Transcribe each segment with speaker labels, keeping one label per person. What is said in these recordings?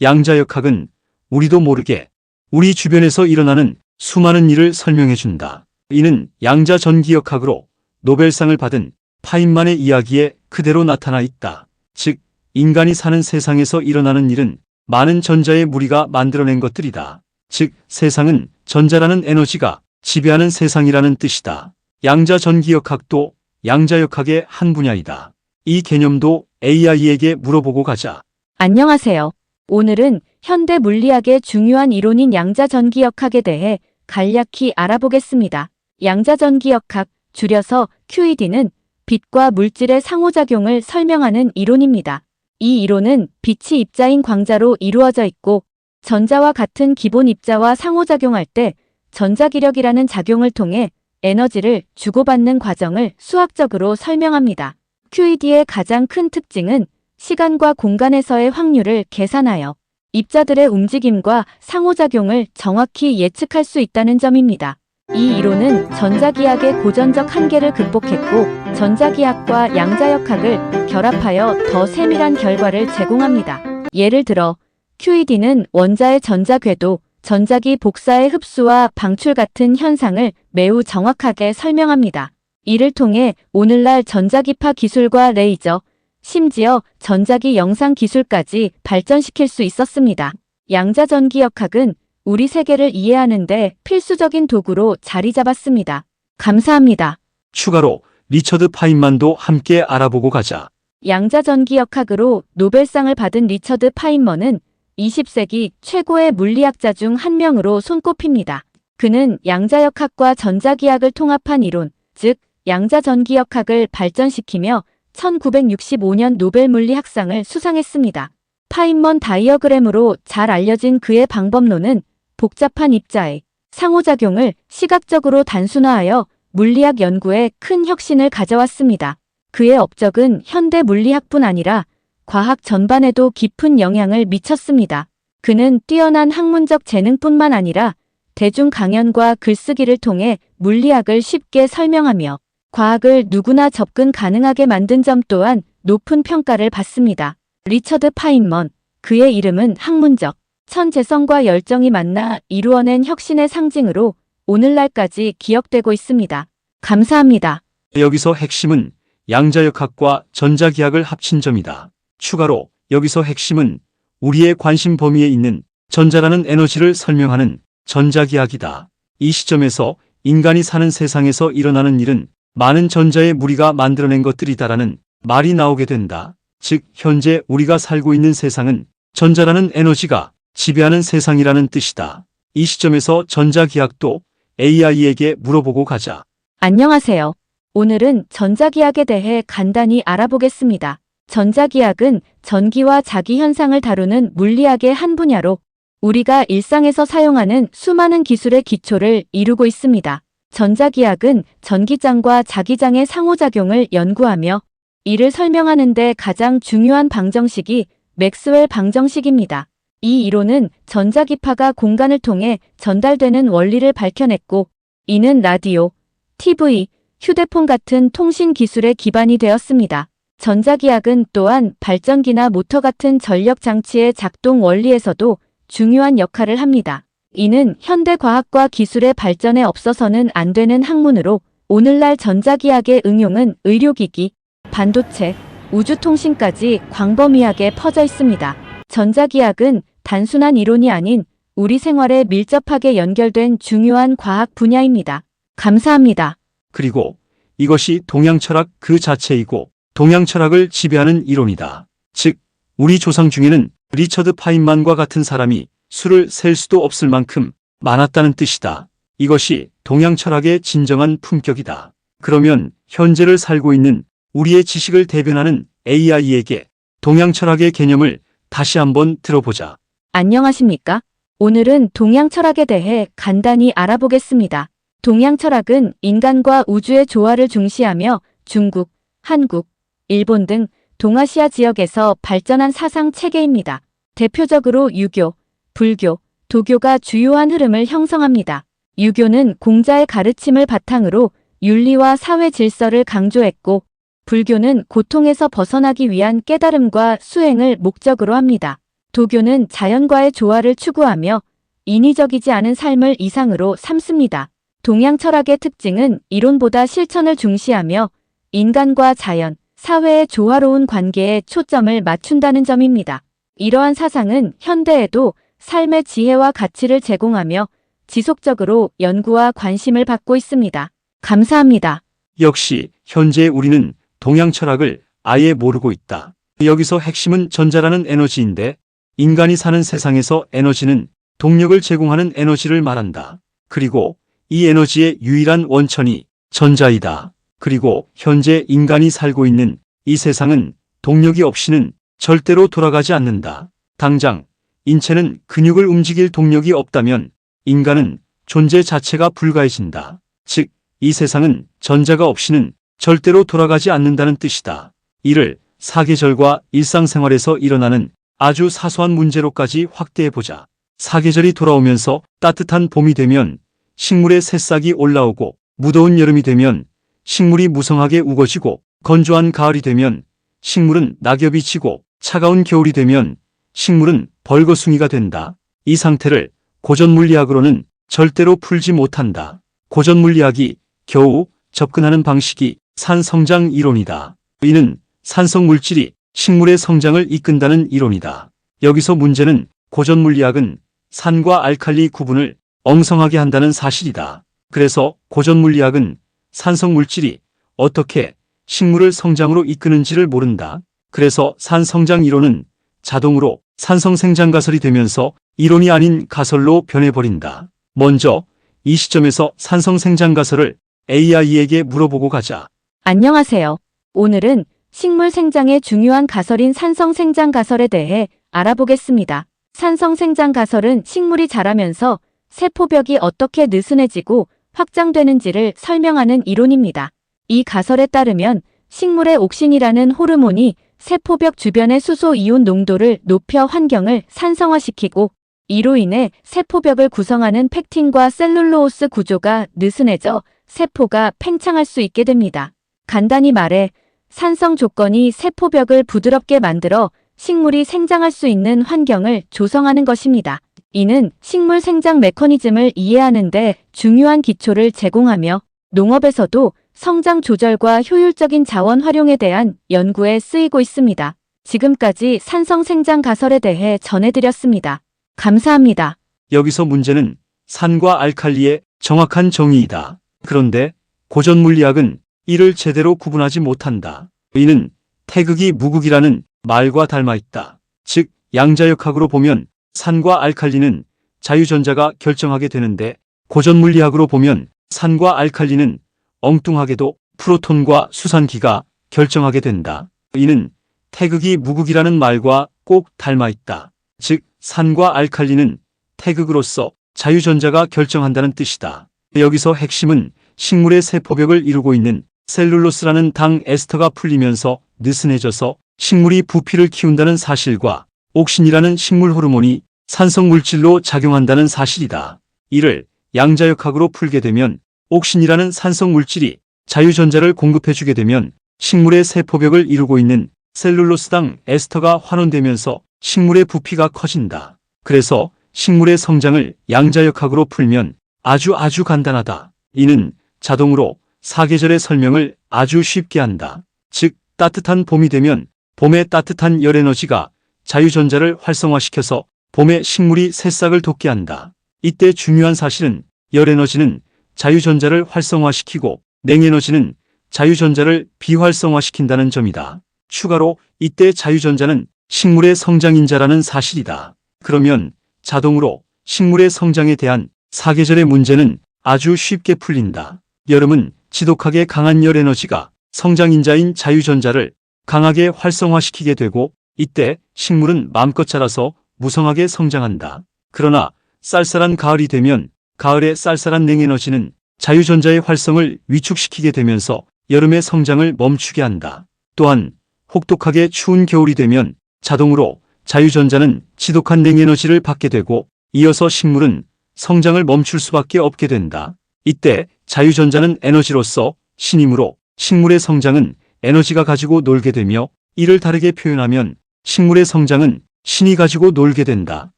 Speaker 1: 양자역학은 우리도 모르게 우리 주변에서 일어나는 수많은 일을 설명해준다. 이는 양자전기역학으로 노벨상을 받은 파인만의 이야기에 그대로 나타나 있다. 즉, 인간이 사는 세상에서 일어나는 일은 많은 전자의 무리가 만들어낸 것들이다. 즉, 세상은 전자라는 에너지가 지배하는 세상이라는 뜻이다. 양자전기역학도 양자역학의 한 분야이다. 이 개념도 AI에게 물어보고 가자.
Speaker 2: 안녕하세요. 오늘은 현대 물리학의 중요한 이론인 양자전기역학에 대해 간략히 알아보겠습니다. 양자전기역학, 줄여서 QED는 빛과 물질의 상호작용을 설명하는 이론입니다. 이 이론은 빛이 입자인 광자로 이루어져 있고 전자와 같은 기본 입자와 상호작용할 때 전자기력이라는 작용을 통해 에너지를 주고받는 과정을 수학적으로 설명합니다. QED의 가장 큰 특징은 시간과 공간에서의 확률을 계산하여 입자들의 움직임과 상호작용을 정확히 예측할 수 있다는 점입니다. 이 이론은 전자기학의 고전적 한계를 극복했고 전자기학과 양자역학을 결합하여 더 세밀한 결과를 제공합니다. 예를 들어 QED는 원자의 전자 궤도, 전자기 복사의 흡수와 방출 같은 현상을 매우 정확하게 설명합니다. 이를 통해 오늘날 전자기파 기술과 레이저, 심지어 전자기 영상 기술까지 발전시킬 수 있었습니다. 양자전기역학은 우리 세계를 이해하는 데 필수적인 도구로 자리 잡았습니다. 감사합니다.
Speaker 1: 추가로 리처드 파인만도 함께 알아보고 가자.
Speaker 2: 양자전기역학으로 노벨상을 받은 리처드 파인먼은 20세기 최고의 물리학자 중 한 명으로 손꼽힙니다. 그는 양자역학과 전자기학을 통합한 이론, 즉 양자전기역학을 발전시키며 1965년 노벨 물리학상을 수상했습니다. 파인먼 다이어그램으로 잘 알려진 그의 방법론은 복잡한 입자의 상호작용을 시각적으로 단순화하여 물리학 연구에 큰 혁신을 가져왔습니다. 그의 업적은 현대 물리학뿐 아니라 과학 전반에도 깊은 영향을 미쳤습니다. 그는 뛰어난 학문적 재능뿐만 아니라 대중 강연과 글쓰기를 통해 물리학을 쉽게 설명하며 과학을 누구나 접근 가능하게 만든 점 또한 높은 평가를 받습니다. 리처드 파인먼, 그의 이름은 학문적 천재성과 열정이 만나 이루어낸 혁신의 상징으로 오늘날까지 기억되고 있습니다. 감사합니다.
Speaker 1: 여기서 핵심은 양자역학과 전자기학을 합친 점이다. 추가로 여기서 핵심은 우리의 관심 범위에 있는 전자라는 에너지를 설명하는 전자기학이다. 이 시점에서 인간이 사는 세상에서 일어나는 일은 많은 전자의 무리가 만들어낸 것들이다라는 말이 나오게 된다. 즉, 현재 우리가 살고 있는 세상은 전자라는 에너지가 지배하는 세상이라는 뜻이다. 이 시점에서 전자기학도 AI에게 물어보고 가자.
Speaker 2: 안녕하세요. 오늘은 전자기학에 대해 간단히 알아보겠습니다. 전자기학은 전기와 자기 현상을 다루는 물리학의 한 분야로 우리가 일상에서 사용하는 수많은 기술의 기초를 이루고 있습니다. 전자기학은 전기장과 자기장의 상호작용을 연구하며 이를 설명하는 데 가장 중요한 방정식이 맥스웰 방정식입니다. 이 이론은 전자기파가 공간을 통해 전달되는 원리를 밝혀냈고 이는 라디오, TV, 휴대폰 같은 통신 기술의 기반이 되었습니다. 전자기학은 또한 발전기나 모터 같은 전력 장치의 작동 원리에서도 중요한 역할을 합니다. 이는 현대 과학과 기술의 발전에 없어서는 안 되는 학문으로 오늘날 전자기학의 응용은 의료기기, 반도체, 우주통신까지 광범위하게 퍼져 있습니다. 전자기학은 단순한 이론이 아닌 우리 생활에 밀접하게 연결된 중요한 과학 분야입니다. 감사합니다.
Speaker 1: 그리고 이것이 동양철학 그 자체이고 동양철학을 지배하는 이론이다. 즉, 우리 조상 중에는 리처드 파인만과 같은 사람이 수를 셀 수도 없을 만큼 많았다는 뜻이다. 이것이 동양철학의 진정한 품격이다. 그러면 현재를 살고 있는 우리의 지식을 대변하는 AI에게 동양철학의 개념을 다시 한번 들어보자.
Speaker 2: 안녕하십니까? 오늘은 동양철학에 대해 간단히 알아보겠습니다. 동양철학은 인간과 우주의 조화를 중시하며 중국, 한국, 일본 등 동아시아 지역에서 발전한 사상 체계입니다. 대표적으로 유교, 불교, 도교가 주요한 흐름을 형성합니다. 유교는 공자의 가르침을 바탕으로 윤리와 사회 질서를 강조했고 불교는 고통에서 벗어나기 위한 깨달음과 수행을 목적으로 합니다. 도교는 자연과의 조화를 추구하며 인위적이지 않은 삶을 이상으로 삼습니다. 동양 철학의 특징은 이론보다 실천을 중시하며 인간과 자연, 사회의 조화로운 관계에 초점을 맞춘다는 점입니다. 이러한 사상은 현대에도 삶의 지혜와 가치를 제공하며 지속적으로 연구와 관심을 받고 있습니다. 감사합니다.
Speaker 1: 역시 현재 우리는 동양 철학을 아예 모르고 있다. 여기서 핵심은 전자라는 에너지인데 인간이 사는 세상에서 에너지는 동력을 제공하는 에너지를 말한다. 그리고 이 에너지의 유일한 원천이 전자이다. 그리고 현재 인간이 살고 있는 이 세상은 동력이 없이는 절대로 돌아가지 않는다. 당장 인체는 근육을 움직일 동력이 없다면 인간은 존재 자체가 불가해진다. 즉, 이 세상은 전자가 없이는 절대로 돌아가지 않는다는 뜻이다. 이를 사계절과 일상생활에서 일어나는 아주 사소한 문제로까지 확대해보자. 사계절이 돌아오면서 따뜻한 봄이 되면 식물의 새싹이 올라오고 무더운 여름이 되면 식물이 무성하게 우거지고 건조한 가을이 되면 식물은 낙엽이 지고 차가운 겨울이 되면 식물은 벌거숭이가 된다. 이 상태를 고전물리학으로는 절대로 풀지 못한다. 고전물리학이 겨우 접근하는 방식이 산성장 이론이다. 이는 산성 물질이 식물의 성장을 이끈다는 이론이다. 여기서 문제는 고전물리학은 산과 알칼리 구분을 엉성하게 한다는 사실이다. 그래서 고전물리학은 산성 물질이 어떻게 식물을 성장으로 이끄는지를 모른다. 그래서 산성장 이론은 자동으로 산성생장가설이 되면서 이론이 아닌 가설로 변해버린다. 먼저 이 시점에서 산성생장가설을 AI에게 물어보고 가자.
Speaker 2: 안녕하세요. 오늘은 식물 생장의 중요한 가설인 산성생장 가설에 대해 알아보겠습니다. 산성생장 가설은 식물이 자라면서 세포벽이 어떻게 느슨해지고 확장되는지를 설명하는 이론입니다. 이 가설에 따르면 식물의 옥신이라는 호르몬이 세포벽 주변의 수소 이온 농도를 높여 환경을 산성화시키고 이로 인해 세포벽을 구성하는 팩틴과 셀룰로오스 구조가 느슨해져 세포가 팽창할 수 있게 됩니다. 간단히 말해 산성 조건이 세포벽을 부드럽게 만들어 식물이 생장할 수 있는 환경을 조성하는 것입니다. 이는 식물 생장 메커니즘을 이해하는 데 중요한 기초를 제공하며 농업에서도 성장 조절과 효율적인 자원 활용에 대한 연구에 쓰이고 있습니다. 지금까지 산성 생장 가설에 대해 전해드렸습니다. 감사합니다.
Speaker 1: 여기서 문제는 산과 알칼리의 정확한 정의이다. 그런데 고전물리학은 이를 제대로 구분하지 못한다. 이는 태극이 무극이라는 말과 닮아 있다. 즉, 양자역학으로 보면 산과 알칼리는 자유전자가 결정하게 되는데 고전물리학으로 보면 산과 알칼리는 엉뚱하게도 프로톤과 수산기가 결정하게 된다. 이는 태극이 무극이라는 말과 꼭 닮아 있다. 즉, 산과 알칼리는 태극으로서 자유전자가 결정한다는 뜻이다. 여기서 핵심은 식물의 세포벽을 이루고 있는 셀룰로스라는 당 에스터가 풀리면서 느슨해져서 식물이 부피를 키운다는 사실과 옥신이라는 식물 호르몬이 산성 물질로 작용한다는 사실이다. 이를 양자역학으로 풀게 되면 옥신이라는 산성 물질이 자유전자를 공급해주게 되면 식물의 세포벽을 이루고 있는 셀룰로스당 에스터가 환원되면서 식물의 부피가 커진다. 그래서 식물의 성장을 양자역학으로 풀면 아주 간단하다. 이는 자동으로 사계절의 설명을 아주 쉽게 한다. 즉, 따뜻한 봄이 되면 봄의 따뜻한 열에너지가 자유전자를 활성화시켜서 봄에 식물이 새싹을 돋게 한다. 이때 중요한 사실은 열에너지는 자유전자를 활성화시키고 냉에너지는 자유전자를 비활성화시킨다는 점이다. 추가로 이때 자유전자는 식물의 성장인자라는 사실이다. 그러면 자동으로 식물의 성장에 대한 사계절의 문제는 아주 쉽게 풀린다. 여름은 지독하게 강한 열에너지가 성장인자인 자유전자를 강하게 활성화시키게 되고 이때 식물은 마음껏 자라서 무성하게 성장한다. 그러나 쌀쌀한 가을이 되면 가을의 쌀쌀한 냉에너지는 자유전자의 활성을 위축시키게 되면서 여름의 성장을 멈추게 한다. 또한 혹독하게 추운 겨울이 되면 자동으로 자유전자는 지독한 냉에너지를 받게 되고 이어서 식물은 성장을 멈출 수밖에 없게 된다. 이때 자유전자는 에너지로서 신이므로 식물의 성장은 에너지가 가지고 놀게 되며 이를 다르게 표현하면 식물의 성장은 신이 가지고 놀게 된다.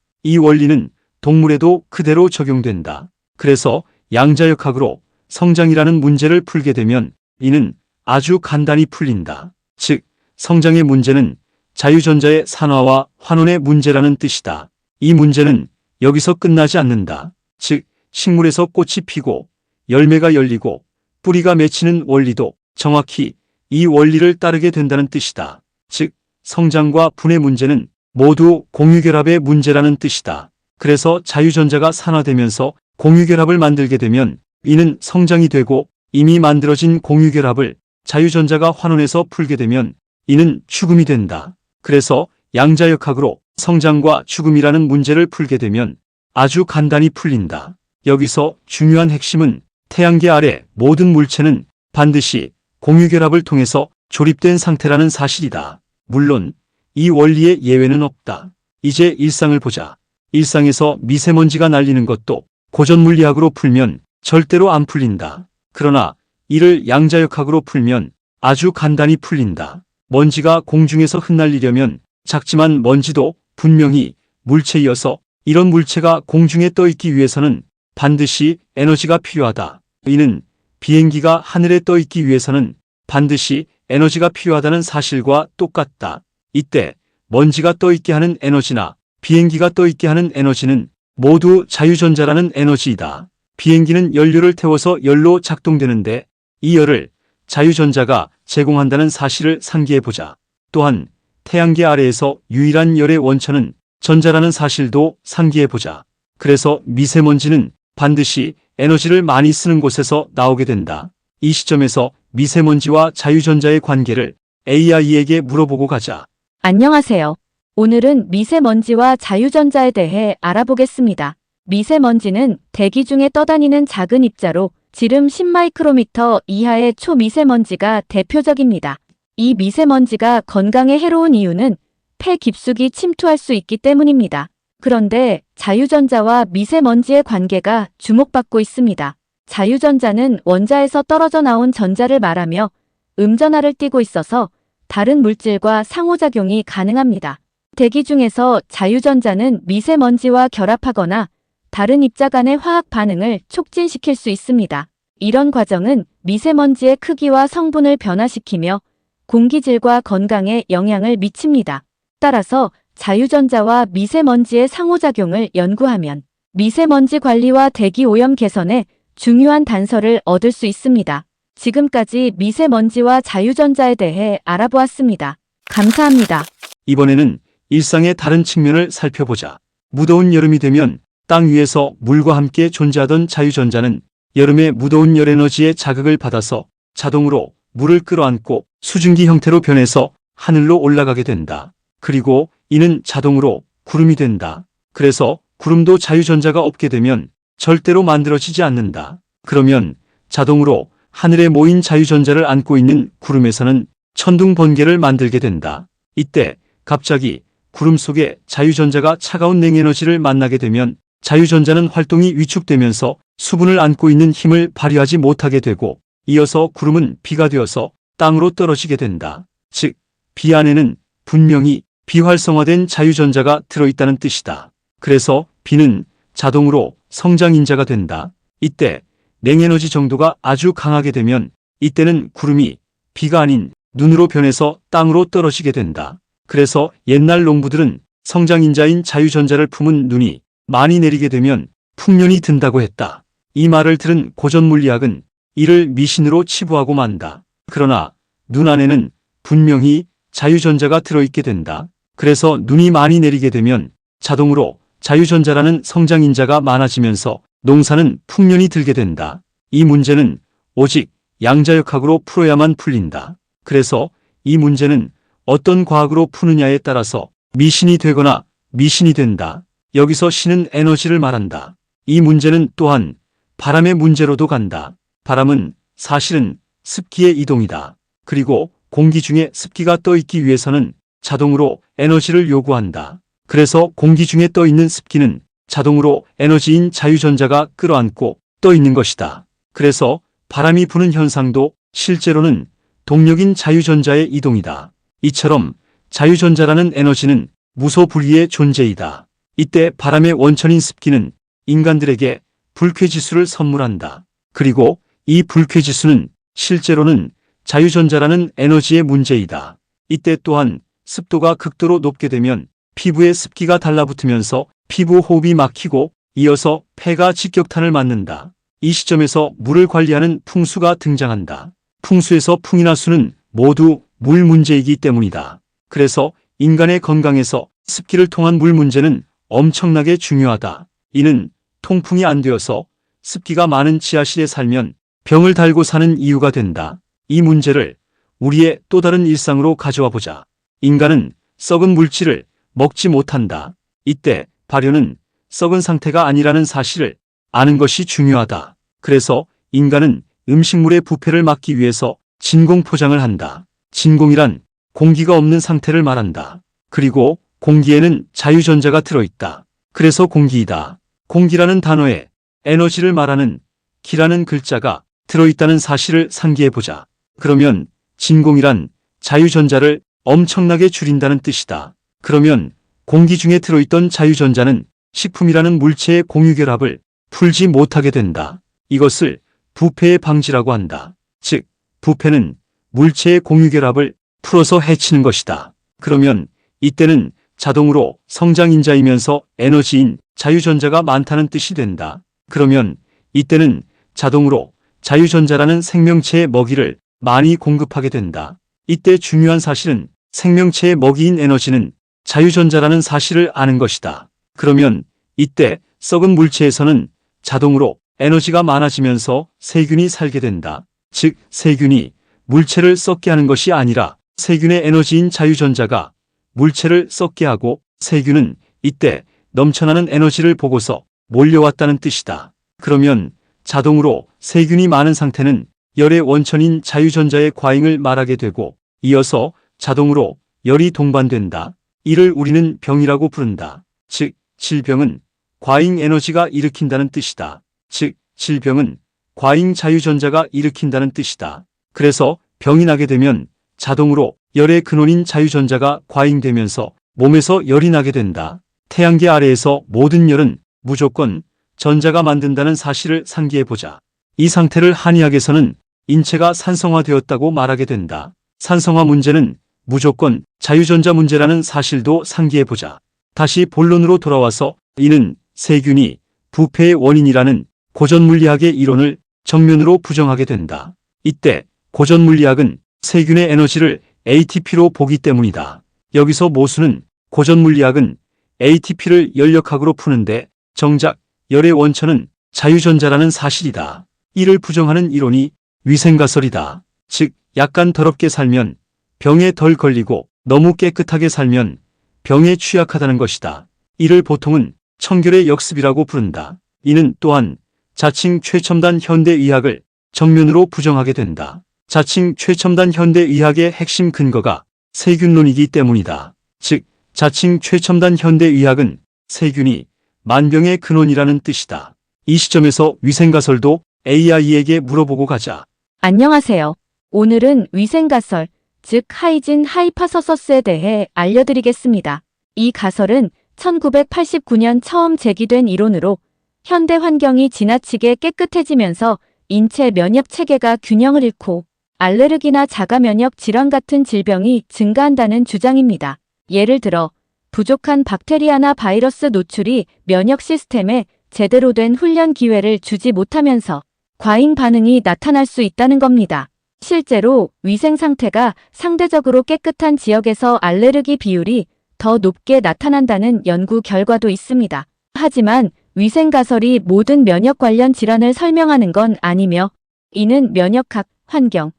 Speaker 1: 이 원리는 동물에도 그대로 적용된다. 그래서 양자역학으로 성장이라는 문제를 풀게 되면 이는 아주 간단히 풀린다. 즉, 성장의 문제는 자유전자의 산화와 환원의 문제라는 뜻이다. 이 문제는 여기서 끝나지 않는다. 즉, 식물에서 꽃이 피고 열매가 열리고 뿌리가 맺히는 원리도 정확히 이 원리를 따르게 된다는 뜻이다. 즉, 성장과 분의 문제는 모두 공유결합의 문제라는 뜻이다. 그래서 자유전자가 산화되면서 공유결합을 만들게 되면 이는 성장이 되고, 이미 만들어진 공유결합을 자유전자가 환원해서 풀게 되면 이는 죽음이 된다. 그래서 양자역학으로 성장과 죽음이라는 문제를 풀게 되면 아주 간단히 풀린다. 여기서 중요한 핵심은 태양계 아래 모든 물체는 반드시 공유결합을 통해서 조립된 상태라는 사실이다. 물론 이 원리에 예외는 없다. 이제 일상을 보자. 일상에서 미세먼지가 날리는 것도 고전물리학으로 풀면 절대로 안 풀린다. 그러나 이를 양자역학으로 풀면 아주 간단히 풀린다. 먼지가 공중에서 흩날리려면 작지만 먼지도 분명히 물체이어서 이런 물체가 공중에 떠있기 위해서는 반드시 에너지가 필요하다. 이는 비행기가 하늘에 떠있기 위해서는 반드시 에너지가 필요하다는 사실과 똑같다. 이때 먼지가 떠있게 하는 에너지나 비행기가 떠있게 하는 에너지는 모두 자유전자라는 에너지이다. 비행기는 연료를 태워서 열로 작동되는데 이 열을 자유전자가 제공한다는 사실을 상기해보자. 또한 태양계 아래에서 유일한 열의 원천은 전자라는 사실도 상기해보자. 그래서 미세먼지는 반드시 에너지를 많이 쓰는 곳에서 나오게 된다. 이 시점에서 미세먼지와 자유전자의 관계를 AI에게 물어보고 가자.
Speaker 2: 안녕하세요. 오늘은 미세먼지와 자유전자에 대해 알아보겠습니다. 미세먼지는 대기 중에 떠다니는 작은 입자로 지름 10마이크로미터 이하의 초미세먼지가 대표적입니다. 이 미세먼지가 건강에 해로운 이유는 폐 깊숙이 침투할 수 있기 때문입니다. 그런데 자유전자와 미세먼지의 관계가 주목받고 있습니다. 자유전자는 원자에서 떨어져 나온 전자를 말하며 음전하를 띠고 있어서 다른 물질과 상호작용이 가능합니다. 대기 중에서 자유전자는 미세먼지와 결합하거나 다른 입자 간의 화학 반응을 촉진시킬 수 있습니다. 이런 과정은 미세먼지의 크기와 성분을 변화시키며 공기질과 건강에 영향을 미칩니다. 따라서 자유전자와 미세먼지의 상호작용을 연구하면 미세먼지 관리와 대기 오염 개선에 중요한 단서를 얻을 수 있습니다. 지금까지 미세먼지와 자유전자에 대해 알아보았습니다. 감사합니다.
Speaker 1: 이번에는 일상의 다른 측면을 살펴보자. 무더운 여름이 되면 땅 위에서 물과 함께 존재하던 자유전자는 여름의 무더운 열에너지의 자극을 받아서 자동으로 물을 끌어안고 수증기 형태로 변해서 하늘로 올라가게 된다. 그리고 이는 자동으로 구름이 된다. 그래서 구름도 자유전자가 없게 되면 절대로 만들어지지 않는다. 그러면 자동으로 하늘에 모인 자유전자를 안고 있는 구름에서는 천둥 번개를 만들게 된다. 이때 갑자기 구름 속에 자유전자가 차가운 냉에너지를 만나게 되면 자유전자는 활동이 위축되면서 수분을 안고 있는 힘을 발휘하지 못하게 되고, 이어서 구름은 비가 되어서 땅으로 떨어지게 된다. 즉, 비 안에는 분명히 비활성화된 자유전자가 들어있다는 뜻이다. 그래서 비는 자동으로 성장인자가 된다. 이때 냉에너지 정도가 아주 강하게 되면 이때는 구름이 비가 아닌 눈으로 변해서 땅으로 떨어지게 된다. 그래서 옛날 농부들은 성장인자인 자유전자를 품은 눈이 많이 내리게 되면 풍년이 든다고 했다. 이 말을 들은 고전물리학은 이를 미신으로 치부하고 만다. 그러나 눈 안에는 분명히 자유전자가 들어있게 된다. 그래서 눈이 많이 내리게 되면 자동으로 자유전자라는 성장인자가 많아지면서 농사는 풍년이 들게 된다. 이 문제는 오직 양자역학으로 풀어야만 풀린다. 그래서 이 문제는 어떤 과학으로 푸느냐에 따라서 미신이 되거나 미신이 된다. 여기서 신은 에너지를 말한다. 이 문제는 또한 바람의 문제로도 간다. 바람은 사실은 습기의 이동이다. 그리고 공기 중에 습기가 떠있기 위해서는 자동으로 에너지를 요구한다. 그래서 공기 중에 떠있는 습기는 자동으로 에너지인 자유전자가 끌어안고 떠있는 것이다. 그래서 바람이 부는 현상도 실제로는 동력인 자유전자의 이동이다. 이처럼 자유전자라는 에너지는 무소불위의 존재이다. 이때 바람의 원천인 습기는 인간들에게 불쾌지수를 선물한다. 그리고 이 불쾌지수는 실제로는 자유전자라는 에너지의 문제이다. 이때 또한 습도가 극도로 높게 되면 피부에 습기가 달라붙으면서 피부 호흡이 막히고 이어서 폐가 직격탄을 맞는다. 이 시점에서 물을 관리하는 풍수가 등장한다. 풍수에서 풍이나 수는 모두 물 문제이기 때문이다. 그래서 인간의 건강에서 습기를 통한 물 문제는 엄청나게 중요하다. 이는 통풍이 안 되어서 습기가 많은 지하실에 살면 병을 달고 사는 이유가 된다. 이 문제를 우리의 또 다른 일상으로 가져와 보자. 인간은 썩은 물질을 먹지 못한다. 이때 발효는 썩은 상태가 아니라는 사실을 아는 것이 중요하다. 그래서 인간은 음식물의 부패를 막기 위해서 진공 포장을 한다. 진공이란 공기가 없는 상태를 말한다. 그리고 공기에는 자유전자가 들어있다. 그래서 공기이다. 공기라는 단어에 에너지를 말하는 기라는 글자가 들어있다는 사실을 상기해보자. 그러면 진공이란 자유전자를 엄청나게 줄인다는 뜻이다. 그러면 공기 중에 들어있던 자유전자는 식품이라는 물체의 공유결합을 풀지 못하게 된다. 이것을 부패의 방지라고 한다. 즉, 부패는 물체의 공유결합을 풀어서 해치는 것이다. 그러면 이때는 자동으로 성장인자이면서 에너지인 자유전자가 많다는 뜻이 된다. 그러면 이때는 자동으로 자유전자라는 생명체의 먹이를 많이 공급하게 된다. 이때 중요한 사실은 생명체의 먹이인 에너지는 자유전자라는 사실을 아는 것이다. 그러면 이때 썩은 물체에서는 자동으로 에너지가 많아지면서 세균이 살게 된다. 즉, 세균이 물체를 썩게 하는 것이 아니라 세균의 에너지인 자유전자가 물체를 썩게 하고 세균은 이때 넘쳐나는 에너지를 보고서 몰려왔다는 뜻이다. 그러면 자동으로 세균이 많은 상태는 열의 원천인 자유전자의 과잉을 말하게 되고 이어서 자동으로 열이 동반된다. 이를 우리는 병이라고 부른다. 즉, 질병은 과잉 에너지가 일으킨다는 뜻이다. 즉, 질병은 과잉 자유전자가 일으킨다는 뜻이다. 그래서 병이 나게 되면 자동으로 열의 근원인 자유전자가 과잉되면서 몸에서 열이 나게 된다. 태양계 아래에서 모든 열은 무조건 전자가 만든다는 사실을 상기해보자. 이 상태를 한의학에서는 인체가 산성화되었다고 말하게 된다. 산성화 문제는 무조건 자유전자 문제라는 사실도 상기해보자. 다시 본론으로 돌아와서 이는 세균이 부패의 원인이라는 고전물리학의 이론을 정면으로 부정하게 된다. 이때 고전물리학은 세균의 에너지를 ATP로 보기 때문이다. 여기서 모순은 고전물리학은 ATP를 열역학으로 푸는데 정작 열의 원천은 자유전자라는 사실이다. 이를 부정하는 이론이 위생가설이다. 즉, 약간 더럽게 살면 병에 덜 걸리고 너무 깨끗하게 살면 병에 취약하다는 것이다. 이를 보통은 청결의 역습이라고 부른다. 이는 또한 자칭 최첨단 현대의학을 정면으로 부정하게 된다. 자칭 최첨단 현대의학의 핵심 근거가 세균론이기 때문이다. 즉, 자칭 최첨단 현대의학은 세균이 만병의 근원이라는 뜻이다. 이 시점에서 위생가설도 AI에게 물어보고 가자.
Speaker 2: 안녕하세요. 오늘은 위생가설, 즉 하이진 하이파서서스에 대해 알려드리겠습니다. 이 가설은 1989년 처음 제기된 이론으로 현대 환경이 지나치게 깨끗해지면서 인체 면역 체계가 균형을 잃고 알레르기나 자가 면역 질환 같은 질병이 증가한다는 주장입니다. 예를 들어 부족한 박테리아나 바이러스 노출이 면역 시스템에 제대로 된 훈련 기회를 주지 못하면서 과잉 반응이 나타날 수 있다는 겁니다. 실제로 위생 상태가 상대적으로 깨끗한 지역에서 알레르기 비율이 더 높게 나타난다는 연구 결과도 있습니다. 하지만 위생 가설이 모든 면역 관련 질환을 설명하는 건 아니며 이는 면역학, 환경,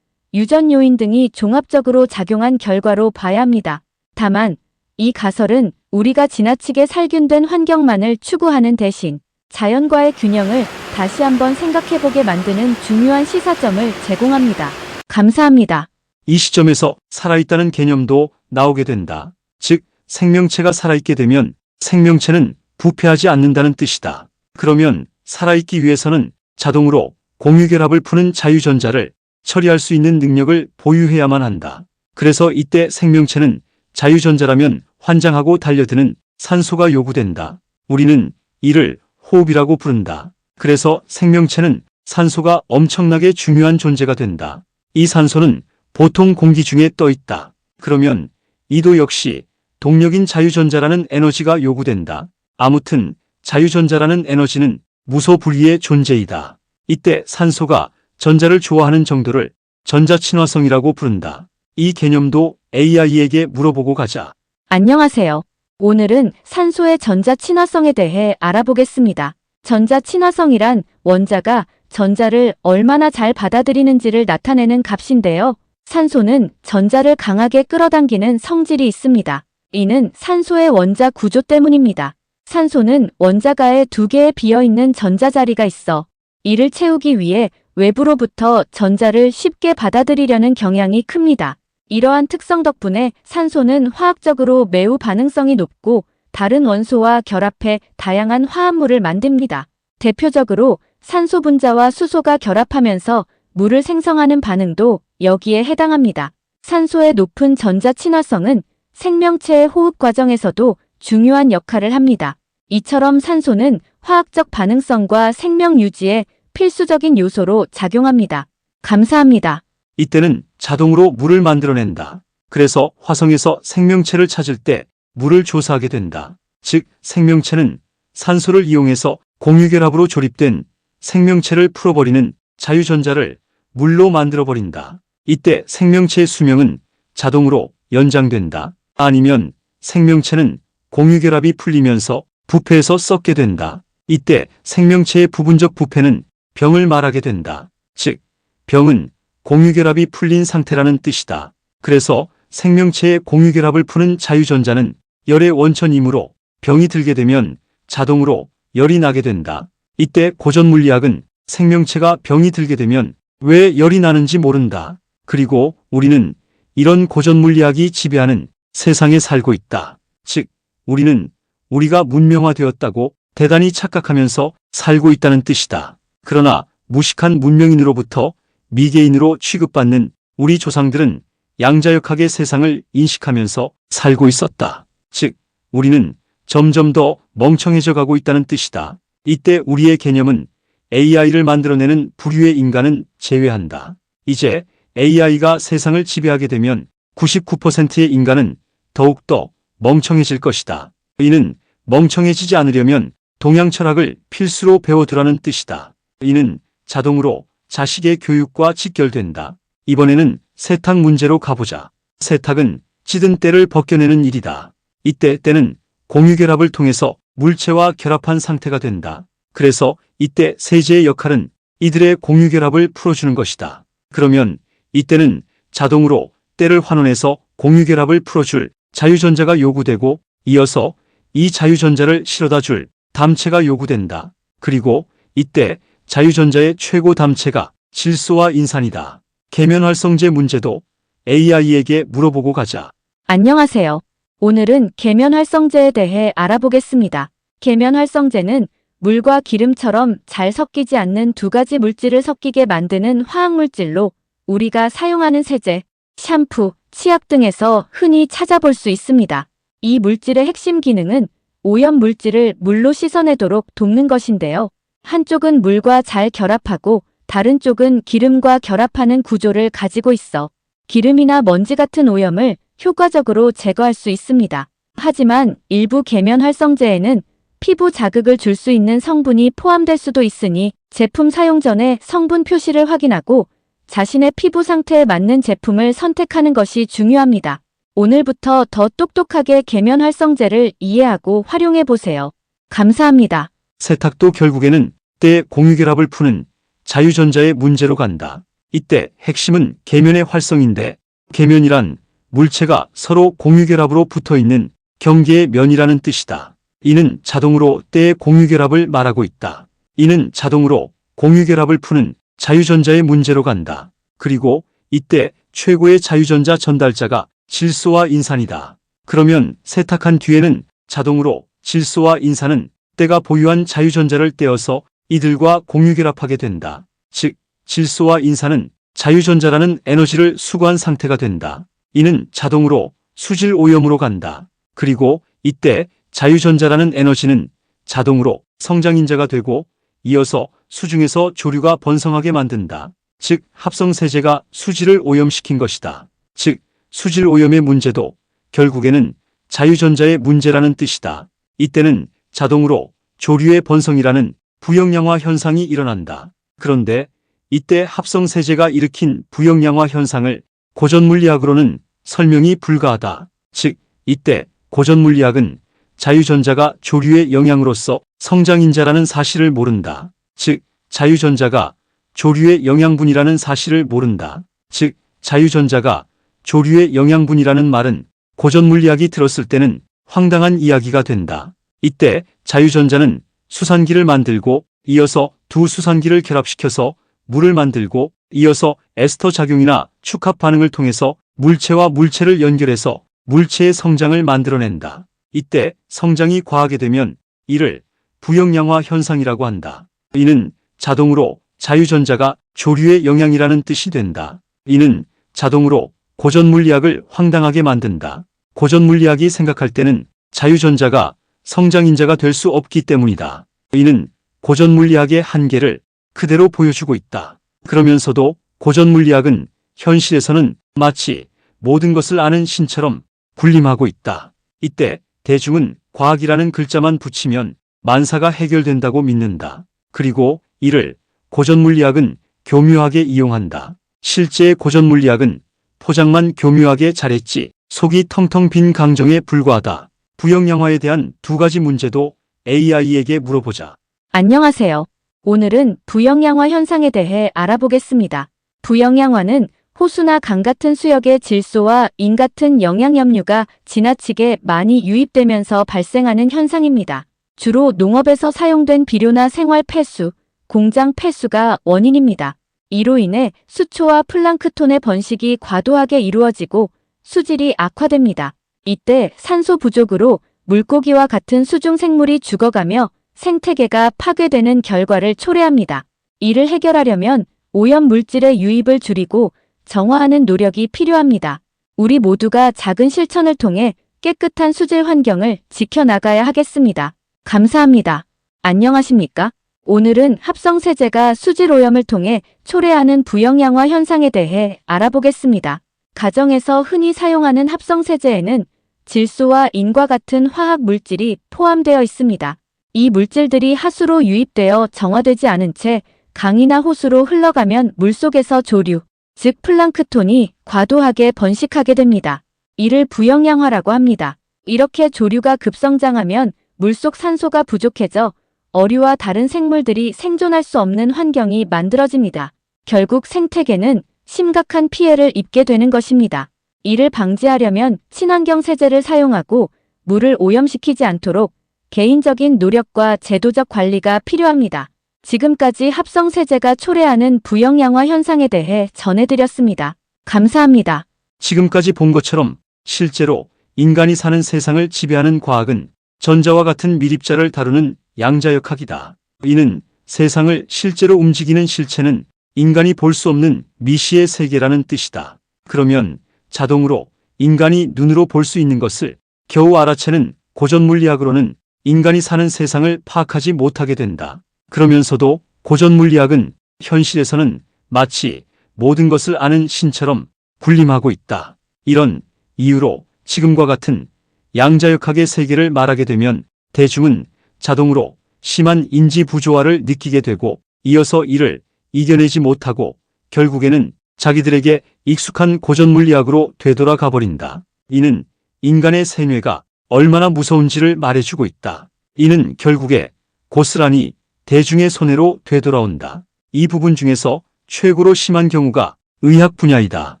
Speaker 2: 유전 요인 등이 종합적으로 작용한 결과로 봐야 합니다. 다만 이 가설은 우리가 지나치게 살균된 환경만을 추구하는 대신 자연과의 균형을 다시 한번 생각해보게 만드는 중요한 시사점을 제공합니다. 감사합니다.
Speaker 1: 이 시점에서 살아있다는 개념도 나오게 된다. 즉, 생명체가 살아있게 되면 생명체는 부패하지 않는다는 뜻이다. 그러면 살아있기 위해서는 자동으로 공유결합을 푸는 자유전자를 처리할 수 있는 능력을 보유해야만 한다. 그래서 이때 생명체는 자유전자라면 환장하고 달려드는 산소가 요구된다. 우리는 이를 호흡이라고 부른다. 그래서 생명체는 산소가 엄청나게 중요한 존재가 된다. 이 산소는 보통 공기 중에 떠 있다. 그러면 이도 역시 동력인 자유전자라는 에너지가 요구된다. 아무튼 자유전자라는 에너지는 무소불위의 존재이다. 이때 산소가 전자를 좋아하는 정도를 전자친화성이라고 부른다. 이 개념도 AI에게 물어보고 가자.
Speaker 2: 안녕하세요. 오늘은 산소의 전자 친화성에 대해 알아보겠습니다. 전자 친화성이란 원자가 전자를 얼마나 잘 받아들이는지를 나타내는 값인데요. 산소는 전자를 강하게 끌어당기는 성질이 있습니다. 이는 산소의 원자 구조 때문입니다. 산소는 원자가에 2개의 비어있는 전자 자리가 있어 이를 채우기 위해 외부로부터 전자를 쉽게 받아들이려는 경향이 큽니다. 이러한 특성 덕분에 산소는 화학적으로 매우 반응성이 높고 다른 원소와 결합해 다양한 화합물을 만듭니다. 대표적으로 산소 분자와 수소가 결합하면서 물을 생성하는 반응도 여기에 해당합니다. 산소의 높은 전자 친화성은 생명체의 호흡 과정에서도 중요한 역할을 합니다. 이처럼 산소는 화학적 반응성과 생명 유지에 필수적인 요소로 작용합니다. 감사합니다.
Speaker 1: 이때는 자동으로 물을 만들어낸다. 그래서 화성에서 생명체를 찾을 때 물을 조사하게 된다. 즉, 생명체는 산소를 이용해서 공유결합으로 조립된 생명체를 풀어버리는 자유전자를 물로 만들어버린다. 이때 생명체의 수명은 자동으로 연장된다. 아니면 생명체는 공유결합이 풀리면서 부패해서 썩게 된다. 이때 생명체의 부분적 부패는 병을 말하게 된다. 즉, 병은 공유결합이 풀린 상태라는 뜻이다. 그래서 생명체의 공유결합을 푸는 자유전자는 열의 원천이므로 병이 들게 되면 자동으로 열이 나게 된다. 이때 고전물리학은 생명체가 병이 들게 되면 왜 열이 나는지 모른다. 그리고 우리는 이런 고전물리학이 지배하는 세상에 살고 있다. 즉, 우리는 우리가 문명화되었다고 대단히 착각하면서 살고 있다는 뜻이다. 그러나 무식한 문명인으로부터 미개인으로 취급받는 우리 조상들은 양자역학의 세상을 인식하면서 살고 있었다. 즉, 우리는 점점 더 멍청해져 가고 있다는 뜻이다. 이때 우리의 개념은 AI를 만들어내는 부류의 인간은 제외한다. 이제 AI가 세상을 지배하게 되면 99%의 인간은 더욱더 멍청해질 것이다. 이는 멍청해지지 않으려면 동양 철학을 필수로 배워두라는 뜻이다. 이는 자동으로 자식의 교육과 직결된다. 이번에는 세탁 문제로 가보자. 세탁은 찌든 때를 벗겨내는 일이다. 이때 때는 공유결합을 통해서 물체와 결합한 상태가 된다. 그래서 이때 세제의 역할은 이들의 공유결합을 풀어주는 것이다. 그러면 이때는 자동으로 때를 환원해서 공유결합을 풀어줄 자유전자가 요구되고 이어서 이 자유전자를 실어다 줄 담체가 요구된다. 그리고 이때 자유전자의 최고 담체가 질소와 인산이다. 계면활성제 문제도 AI에게 물어보고 가자.
Speaker 2: 안녕하세요. 오늘은 계면활성제에 대해 알아보겠습니다. 계면활성제는 물과 기름처럼 잘 섞이지 않는 2가지 물질을 섞이게 만드는 화학물질로 우리가 사용하는 세제, 샴푸, 치약 등에서 흔히 찾아볼 수 있습니다. 이 물질의 핵심 기능은 오염 물질을 물로 씻어내도록 돕는 것인데요. 한쪽은 물과 잘 결합하고 다른 쪽은 기름과 결합하는 구조를 가지고 있어 기름이나 먼지 같은 오염을 효과적으로 제거할 수 있습니다. 하지만 일부 계면활성제에는 피부 자극을 줄 수 있는 성분이 포함될 수도 있으니 제품 사용 전에 성분 표시를 확인하고 자신의 피부 상태에 맞는 제품을 선택하는 것이 중요합니다. 오늘부터 더 똑똑하게 계면활성제를 이해하고 활용해 보세요. 감사합니다.
Speaker 1: 세탁도 결국에는 때의 공유결합을 푸는 자유전자의 문제로 간다. 이때 핵심은 계면의 활성인데 계면이란 물체가 서로 공유결합으로 붙어있는 경계의 면이라는 뜻이다. 이는 자동으로 때의 공유결합을 말하고 있다. 이는 자동으로 공유결합을 푸는 자유전자의 문제로 간다. 그리고 이때 최고의 자유전자 전달자가 질소와 인산이다. 그러면 세탁한 뒤에는 자동으로 질소와 인산은 때가 보유한 자유전자를 떼어서 이들과 공유결합하게 된다. 즉, 질소와 인산은 자유전자라는 에너지를 수거한 상태가 된다. 이는 자동으로 수질 오염으로 간다. 그리고 이때 자유전자라는 에너지는 자동으로 성장인자가 되고 이어서 수중에서 조류가 번성하게 만든다. 즉 합성세제가 수질을 오염시킨 것이다. 즉 수질 오염의 문제도 결국에는 자유전자의 문제라는 뜻이다. 이때는 자동으로 조류의 번성이라는 부영양화 현상이 일어난다. 그런데 이때 합성세제가 일으킨 부영양화 현상을 고전물리학으로는 설명이 불가하다. 즉 이때 고전물리학은 자유전자가 조류의 영양으로서 성장인자라는 사실을 모른다. 즉 자유전자가 조류의 영양분이라는 사실을 모른다. 즉 자유전자가 조류의 영양분이라는 말은 고전물리학이 들었을 때는 황당한 이야기가 된다. 이때 자유전자는 수산기를 만들고 이어서 두 수산기를 결합시켜서 물을 만들고 이어서 에스터 작용이나 축합 반응을 통해서 물체와 물체를 연결해서 물체의 성장을 만들어낸다. 이때 성장이 과하게 되면 이를 부영양화 현상이라고 한다. 이는 자동으로 자유전자가 조류의 영양이라는 뜻이 된다. 이는 자동으로 고전물리학을 황당하게 만든다. 고전물리학이 생각할 때는 자유전자가 성장인자가 될 수 없기 때문이다. 이는 고전물리학의 한계를 그대로 보여주고 있다. 그러면서도 고전물리학은 현실에서는 마치 모든 것을 아는 신처럼 군림하고 있다. 이때 대중은 과학이라는 글자만 붙이면 만사가 해결된다고 믿는다. 그리고 이를 고전물리학은 교묘하게 이용한다. 실제의 고전물리학은 포장만 교묘하게 잘했지 속이 텅텅 빈 강정에 불과하다. 부영양화에 대한 두 가지 문제도 AI에게 물어보자.
Speaker 2: 안녕하세요. 오늘은 부영양화 현상에 대해 알아보겠습니다. 부영양화는 호수나 강 같은 수역의 질소와 인 같은 영양염류가 지나치게 많이 유입되면서 발생하는 현상입니다. 주로 농업에서 사용된 비료나 생활 폐수, 공장 폐수가 원인입니다. 이로 인해 수초와 플랑크톤의 번식이 과도하게 이루어지고 수질이 악화됩니다. 이때 산소 부족으로 물고기와 같은 수중 생물이 죽어가며 생태계가 파괴되는 결과를 초래합니다. 이를 해결하려면 오염 물질의 유입을 줄이고 정화하는 노력이 필요합니다. 우리 모두가 작은 실천을 통해 깨끗한 수질 환경을 지켜나가야 하겠습니다. 감사합니다. 안녕하십니까? 오늘은 합성세제가 수질 오염을 통해 초래하는 부영양화 현상에 대해 알아보겠습니다. 가정에서 흔히 사용하는 합성세제에는 질소와 인과 같은 화학 물질이 포함되어 있습니다. 이 물질들이 하수로 유입되어 정화되지 않은 채 강이나 호수로 흘러가면 물속에서 조류, 즉 플랑크톤이 과도하게 번식하게 됩니다. 이를 부영양화라고 합니다. 이렇게 조류가 급성장하면 물속 산소가 부족해져 어류와 다른 생물들이 생존할 수 없는 환경이 만들어집니다. 결국 생태계는 심각한 피해를 입게 되는 것입니다. 이를 방지하려면 친환경 세제를 사용하고 물을 오염시키지 않도록 개인적인 노력과 제도적 관리가 필요합니다. 지금까지 합성세제가 초래하는 부영양화 현상에 대해 전해드렸습니다. 감사합니다.
Speaker 1: 지금까지 본 것처럼 실제로 인간이 사는 세상을 지배하는 과학은 전자와 같은 미립자를 다루는 양자역학이다. 이는 세상을 실제로 움직이는 실체는 인간이 볼 수 없는 미시의 세계라는 뜻이다. 그러면 자동으로 인간이 눈으로 볼 수 있는 것을 겨우 알아채는 고전물리학으로는 인간이 사는 세상을 파악하지 못하게 된다. 그러면서도 고전물리학은 현실에서는 마치 모든 것을 아는 신처럼 군림하고 있다. 이런 이유로 지금과 같은 양자역학의 세계를 말하게 되면 대중은 자동으로 심한 인지 부조화를 느끼게 되고 이어서 이를 이겨내지 못하고 결국에는 자기들에게 익숙한 고전물리학으로 되돌아가 버린다. 이는 인간의 생애가 얼마나 무서운지를 말해주고 있다. 이는 결국에 고스란히 대중의 손해로 되돌아온다. 이 부분 중에서 최고로 심한 경우가 의학 분야이다.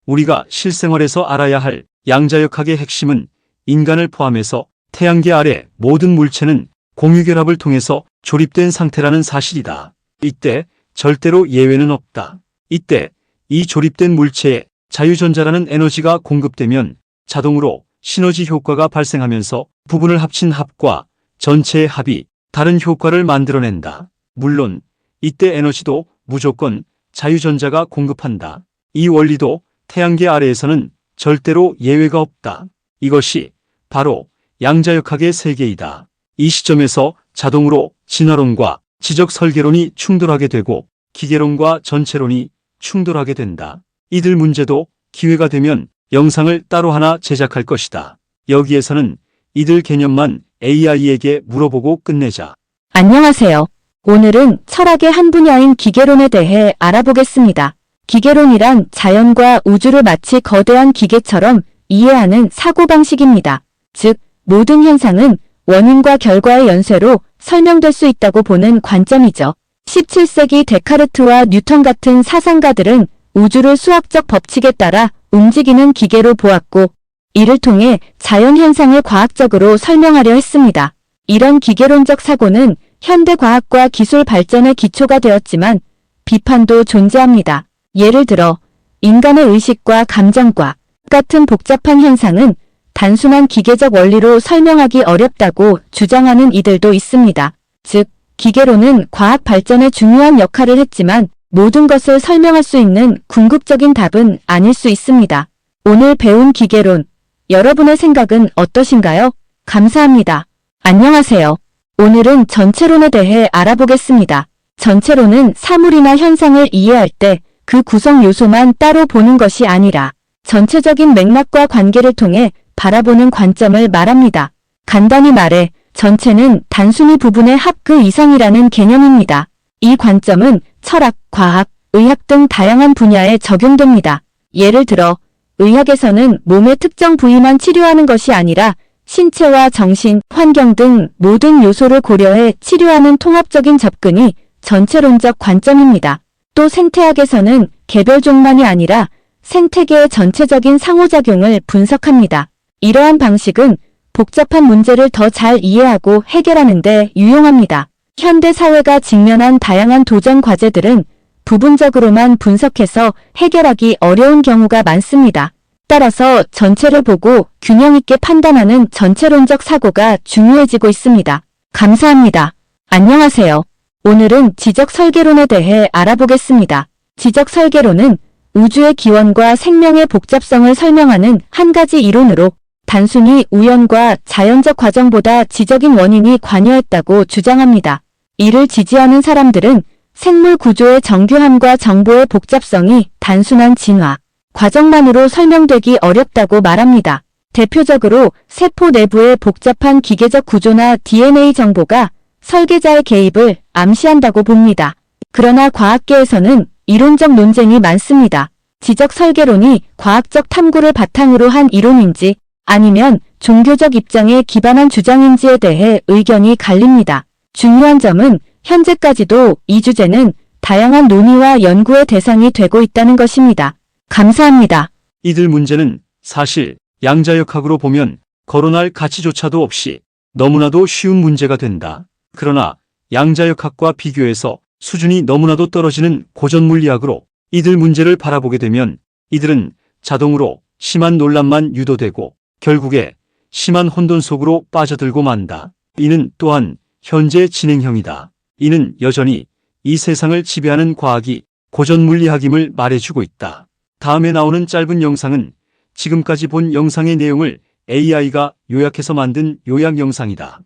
Speaker 1: 우리가 실생활에서 알아야 할 양자역학의 핵심은 인간을 포함해서 태양계 아래 모든 물체는 공유결합을 통해서 조립된 상태라는 사실이다. 이때 절대로 예외는 없다. 이때 이 조립된 물체에 자유전자라는 에너지가 공급되면 자동으로 시너지 효과가 발생하면서 부분을 합친 합과 전체의 합이 다른 효과를 만들어낸다. 물론 이때 에너지도 무조건 자유전자가 공급한다. 이 원리도 태양계 아래에서는 절대로 예외가 없다. 이것이 바로 양자역학의 세계이다. 이 시점에서 자동으로 진화론과 지적 설계론이 충돌하게 되고 기계론과 전체론이 충돌하게 된다. 이들 문제도 기회가 되면 영상을 따로 하나 제작할 것이다. 여기에서는 이들 개념만 AI에게 물어보고 끝내자.
Speaker 2: 안녕하세요. 오늘은 철학의 한 분야인 기계론에 대해 알아보겠습니다. 기계론이란 자연과 우주를 마치 거대한 기계처럼 이해하는 사고방식입니다. 즉, 모든 현상은 원인과 결과의 연쇄로 설명될 수 있다고 보는 관점이죠. 17세기 데카르트와 뉴턴 같은 사상가들은 우주를 수학적 법칙에 따라 움직이는 기계로 보았고, 이를 통해 자연 현상을 과학적으로 설명하려 했습니다. 이런 기계론적 사고는 현대 과학과 기술 발전의 기초가 되었지만 비판도 존재합니다. 예를 들어 인간의 의식과 감정과 같은 복잡한 현상은 단순한 기계적 원리로 설명하기 어렵다고 주장하는 이들도 있습니다. 즉, 기계론은 과학 발전에 중요한 역할을 했지만 모든 것을 설명할 수 있는 궁극적인 답은 아닐 수 있습니다. 오늘 배운 기계론, 여러분의 생각은 어떠신가요? 감사합니다. 안녕하세요. 오늘은 전체론에 대해 알아보겠습니다. 전체론은 사물이나 현상을 이해할 때 그 구성 요소만 따로 보는 것이 아니라 전체적인 맥락과 관계를 통해 바라보는 관점을 말합니다. 간단히 말해 전체는 단순히 부분의 합 그 이상이라는 개념입니다. 이 관점은 철학, 과학, 의학 등 다양한 분야에 적용됩니다. 예를 들어 의학에서는 몸의 특정 부위만 치료하는 것이 아니라 신체와 정신, 환경 등 모든 요소를 고려해 치료하는 통합적인 접근이 전체론적 관점입니다. 또 생태학에서는 개별종만이 아니라 생태계의 전체적인 상호작용을 분석합니다. 이러한 방식은 복잡한 문제를 더 잘 이해하고 해결하는 데 유용합니다. 현대 사회가 직면한 다양한 도전 과제들은 부분적으로만 분석해서 해결하기 어려운 경우가 많습니다. 따라서 전체를 보고 균형 있게 판단하는 전체론적 사고가 중요해지고 있습니다. 감사합니다. 안녕하세요. 오늘은 지적 설계론에 대해 알아보겠습니다. 지적 설계론은 우주의 기원과 생명의 복잡성을 설명하는 한 가지 이론으로 단순히 우연과 자연적 과정보다 지적인 원인이 관여했다고 주장합니다. 이를 지지하는 사람들은 생물 구조의 정교함과 정보의 복잡성이 단순한 진화 과정만으로 설명되기 어렵다고 말합니다. 대표적으로 세포 내부의 복잡한 기계적 구조나 DNA 정보가 설계자의 개입을 암시한다고 봅니다. 그러나 과학계에서는 이론적 논쟁이 많습니다. 지적 설계론이 과학적 탐구를 바탕으로 한 이론인지 아니면 종교적 입장에 기반한 주장인지에 대해 의견이 갈립니다. 중요한 점은 현재까지도 이 주제는 다양한 논의와 연구의 대상이 되고 있다는 것입니다. 감사합니다.
Speaker 1: 이들 문제는 사실 양자역학으로 보면 거론할 가치조차도 없이 너무나도 쉬운 문제가 된다. 그러나 양자역학과 비교해서 수준이 너무나도 떨어지는 고전 물리학으로 이들 문제를 바라보게 되면 이들은 자동으로 심한 논란만 유도되고 결국에 심한 혼돈 속으로 빠져들고 만다. 이는 또한 현재 진행형이다. 이는 여전히 이 세상을 지배하는 과학이 고전 물리학임을 말해주고 있다. 다음에 나오는 짧은 영상은 지금까지 본 영상의 내용을 AI가 요약해서 만든 요약 영상이다.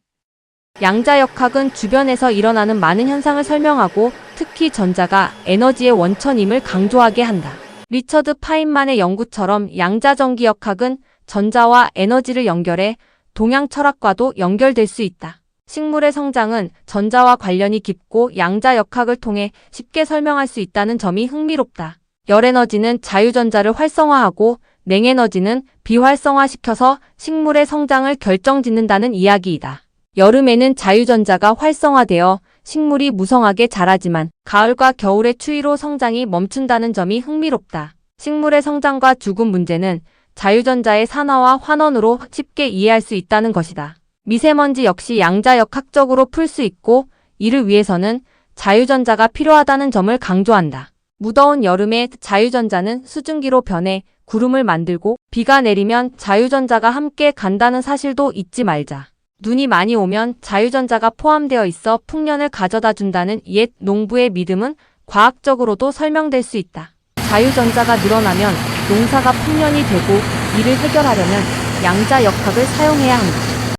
Speaker 3: 양자역학은 주변에서 일어나는 많은 현상을 설명하고 특히 전자가 에너지의 원천임을 강조하게 한다. 리처드 파인만의 연구처럼 양자전기역학은 전자와 에너지를 연결해 동양 철학과도 연결될 수 있다. 식물의 성장은 전자와 관련이 깊고 양자역학을 통해 쉽게 설명할 수 있다는 점이 흥미롭다. 열에너지는 자유전자를 활성화하고 냉에너지는 비활성화시켜서 식물의 성장을 결정짓는다는 이야기이다. 여름에는 자유전자가 활성화되어 식물이 무성하게 자라지만 가을과 겨울의 추위로 성장이 멈춘다는 점이 흥미롭다. 식물의 성장과 죽음 문제는 자유전자의 산화와 환원으로 쉽게 이해할 수 있다는 것이다. 미세먼지 역시 양자역학적으로 풀 수 있고 이를 위해서는 자유전자가 필요하다는 점을 강조한다. 무더운 여름에 자유전자는 수증기로 변해 구름을 만들고 비가 내리면 자유전자가 함께 간다는 사실도 잊지 말자. 눈이 많이 오면 자유전자가 포함되어 있어 풍년을 가져다 준다는 옛 농부의 믿음은 과학적으로도 설명될 수 있다. 자유전자가 늘어나면 농사가 풍년이 되고 이를 해결하려면 양자역학을 사용해야 한다.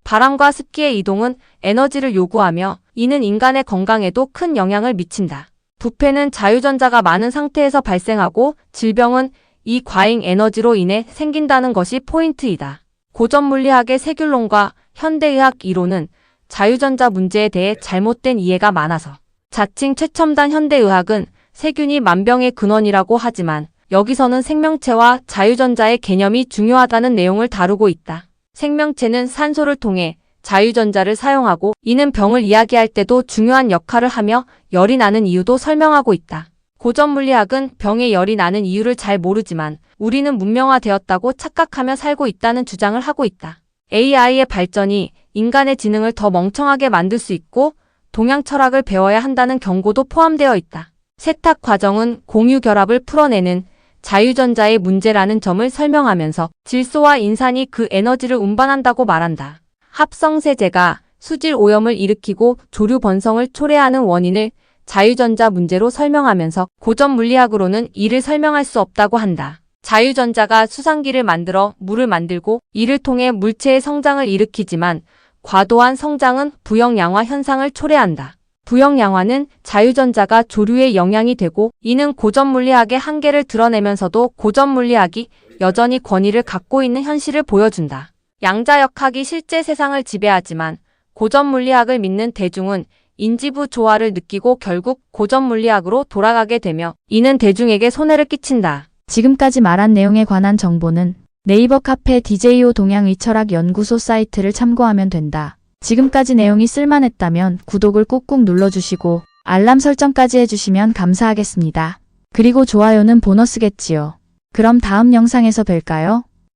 Speaker 3: 바람과 습기의 이동은 에너지를 요구하며 이는 인간의 건강에도 큰 영향을 미친다. 부패는 자유전자가 많은 상태에서 발생하고 질병은 이 과잉 에너지로 인해 생긴다는 것이 포인트이다. 고전 물리학의 세균론과 현대의학 이론은 자유전자 문제에 대해 잘못된 이해가 많아서 자칭 최첨단 현대의학은 세균이 만병의 근원이라고 하지만 여기서는 생명체와 자유전자의 개념이 중요하다는 내용을 다루고 있다. 생명체는 산소를 통해 자유전자를 사용하고 이는 병을 이야기할 때도 중요한 역할을 하며 열이 나는 이유도 설명하고 있다. 고전 물리학은 병에 열이 나는 이유를 잘 모르지만 우리는 문명화되었다고 착각하며 살고 있다는 주장을 하고 있다. AI의 발전이 인간의 지능을 더 멍청하게 만들 수 있고 동양 철학을 배워야 한다는 경고도 포함되어 있다. 세탁 과정은 공유 결합을 풀어내는 자유전자의 문제라는 점을 설명하면서 질소와 인산이 그 에너지를 운반한다고 말한다. 합성세제가 수질 오염을 일으키고 조류 번성을 초래하는 원인을 자유전자 문제로 설명하면서 고전 물리학으로는 이를 설명할 수 없다고 한다. 자유전자가 수상기를 만들어 물을 만들고 이를 통해 물체의 성장을 일으키지만 과도한 성장은 부영양화 현상을 초래한다. 부영양화는 자유전자가 조류에 영향이 되고 이는 고전 물리학의 한계를 드러내면서도 고전 물리학이 여전히 권위를 갖고 있는 현실을 보여준다. 양자역학이 실제 세상을 지배하지만 고전 물리학을 믿는 대중은 인지부 조화를 느끼고 결국 고전 물리학으로 돌아가게 되며 이는 대중에게 손해를 끼친다.
Speaker 2: 지금까지 말한 내용에 관한 정보는 네이버 카페 DJO 동양의철학연구소 사이트를 참고하면 된다. 지금까지 내용이 쓸만했다면 구독을 꾹꾹 눌러주시고 알람 설정까지 해주시면 감사하겠습니다. 그리고 좋아요는 보너스겠지요. 그럼 다음 영상에서 뵐까요?